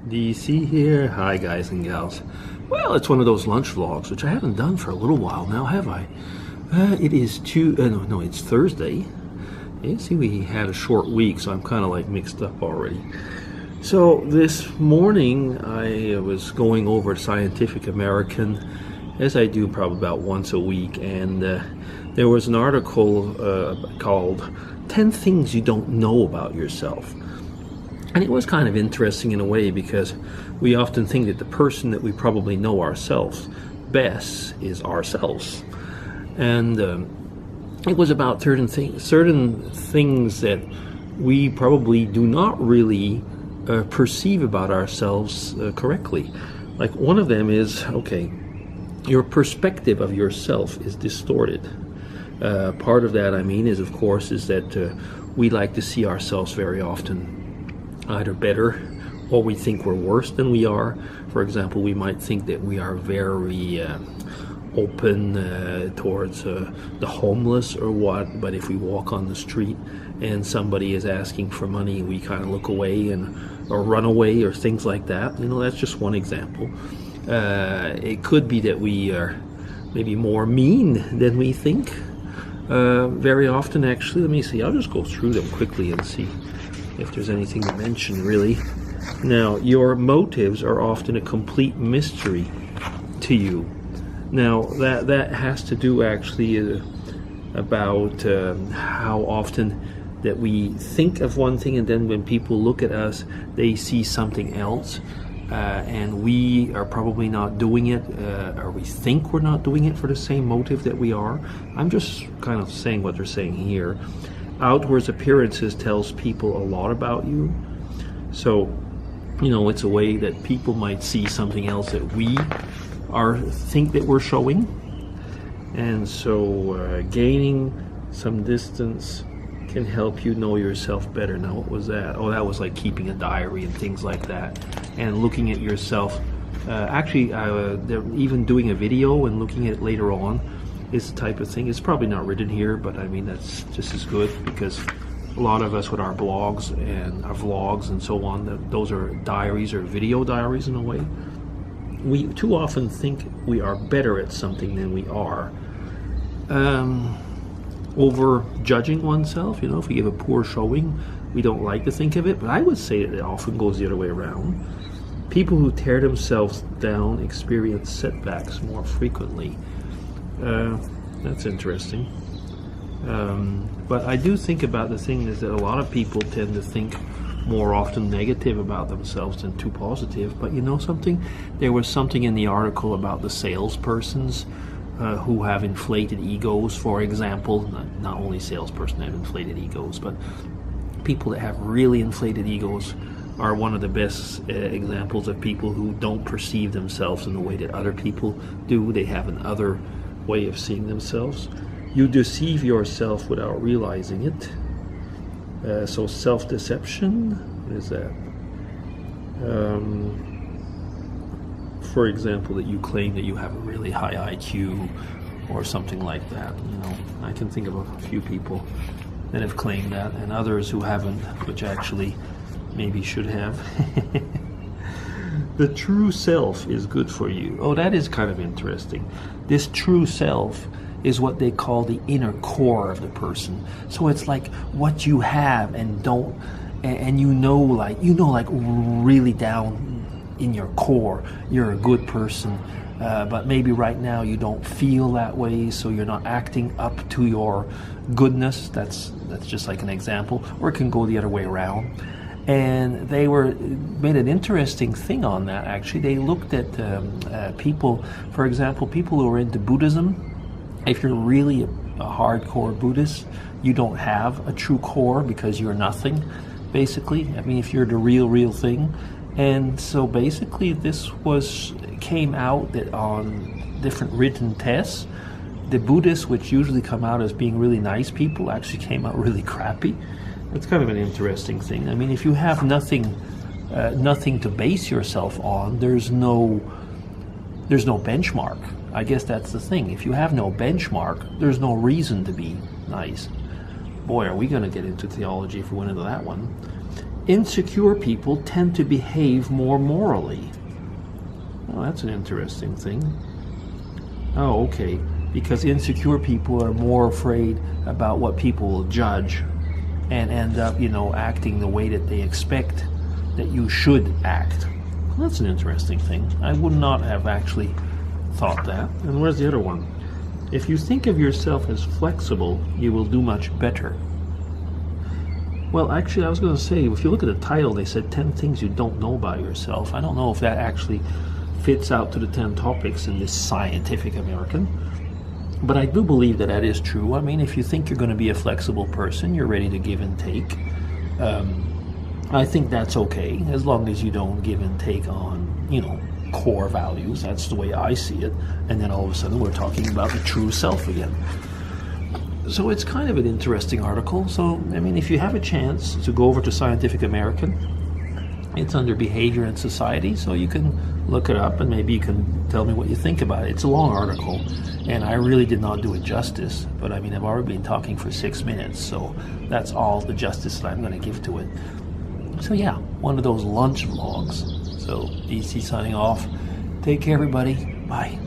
DC here. Hi guys and gals. Well, it's one of those lunch vlogs, which I haven't done for a little while now, have I? It is it's Thursday. You see, we had a short week, so I'm kind of like mixed up already. So this morning I was going over Scientific American, as I do probably about once a week, and there was an article called 10 Things You Don't Know About Yourself. And it was kind of interesting in a way, because we often think that the person that we probably know ourselves best is ourselves. And it was about certain things that we probably do not really perceive about ourselves correctly. Like one of them is, okay, your perspective of yourself is distorted. Part of that, is of course, is that we like to see ourselves very often either better, or we think we're worse than we are. For example, we might think that we are very open towards the homeless or what, but if we walk on the street and somebody is asking for money, we kind of look away or run away or things like that. That's just one example. It could be that we are maybe more mean than we think. Very often, actually. Let me see, I'll just go through them quickly and see if there's anything to mention, really. Now, your motives are often a complete mystery to you. Now, that has to do actually about how often that we think of one thing, and then when people look at us, they see something else, and we are probably not doing it, or we think we're not doing it for the same motive that we are. I'm just kind of saying what they're saying here. Outward appearances tells people a lot about you. So, it's a way that people might see something else that we think that we're showing. And so gaining some distance can help you know yourself better. Now, what was that? Oh, that was like keeping a diary and things like that, and looking at yourself. They're even doing a video and looking at it later on is the type of thing. It's probably not written here, but that's just as good, because a lot of us with our blogs and our vlogs and so on, those are diaries or video diaries in a way. We too often think we are better at something than we are. Over judging oneself, if we give a poor showing, we don't like to think of it, but I would say that it often goes the other way around. People who tear themselves down experience setbacks more frequently. That's interesting. But I do think about the thing is that a lot of people tend to think more often negative about themselves than too positive. But something? There was something in the article about the salespersons who have inflated egos, for example. Not only salespersons have inflated egos, but people that have really inflated egos are one of the best examples of people who don't perceive themselves in the way that other people do. They have another way of seeing themselves. You deceive yourself without realizing it. So self-deception, what is that? For example, that you claim that you have a really high IQ or something like that. I can think of a few people that have claimed that, and others who haven't, which actually maybe should have. The true self is good for you. Oh, that is kind of interesting. This true self is what they call the inner core of the person. So it's like what you have and don't, and like really down in your core, you're a good person. But maybe right now you don't feel that way, so you're not acting up to your goodness. That's just like an example. Or it can go the other way around. And they made an interesting thing on that, actually. They looked at people, for example, people who are into Buddhism. If you're really a hardcore Buddhist, you don't have a true core because you're nothing, basically. If you're the real thing. And so basically this came out that on different written tests, the Buddhists, which usually come out as being really nice people, actually came out really crappy. It's kind of an interesting thing. If you have nothing to base yourself on, there's no benchmark. I guess that's the thing. If you have no benchmark, there's no reason to be nice. Boy, are we going to get into theology if we went into that one. insecure people tend to behave more morally. Oh, that's an interesting thing. Oh, okay. Because insecure people are more afraid about what people will judge and end up, acting the way that they expect that you should act. Well, that's an interesting thing. I would not have actually thought that. And where's the other one? If you think of yourself as flexible, you will do much better. Well, actually, I was going to say, if you look at the title, they said 10 things you don't know about yourself. I don't know if that actually fits out to the 10 topics in this Scientific American. But I do believe that that is true. I mean, if you think you're going to be a flexible person, you're ready to give and take. I think that's okay, as long as you don't give and take on, core values. That's the way I see it. And then all of a sudden we're talking about the true self again. So it's kind of an interesting article. So, I mean, if you have a chance to go over to Scientific American, it's under Behavior and Society, so you can look it up and maybe you can tell me what you think about it. It's a long article, and I really did not do it justice, but I mean, I've already been talking for 6 minutes, so that's all the justice that I'm going to give to it. So yeah, one of those lunch vlogs. So, DC signing off. Take care, everybody. Bye.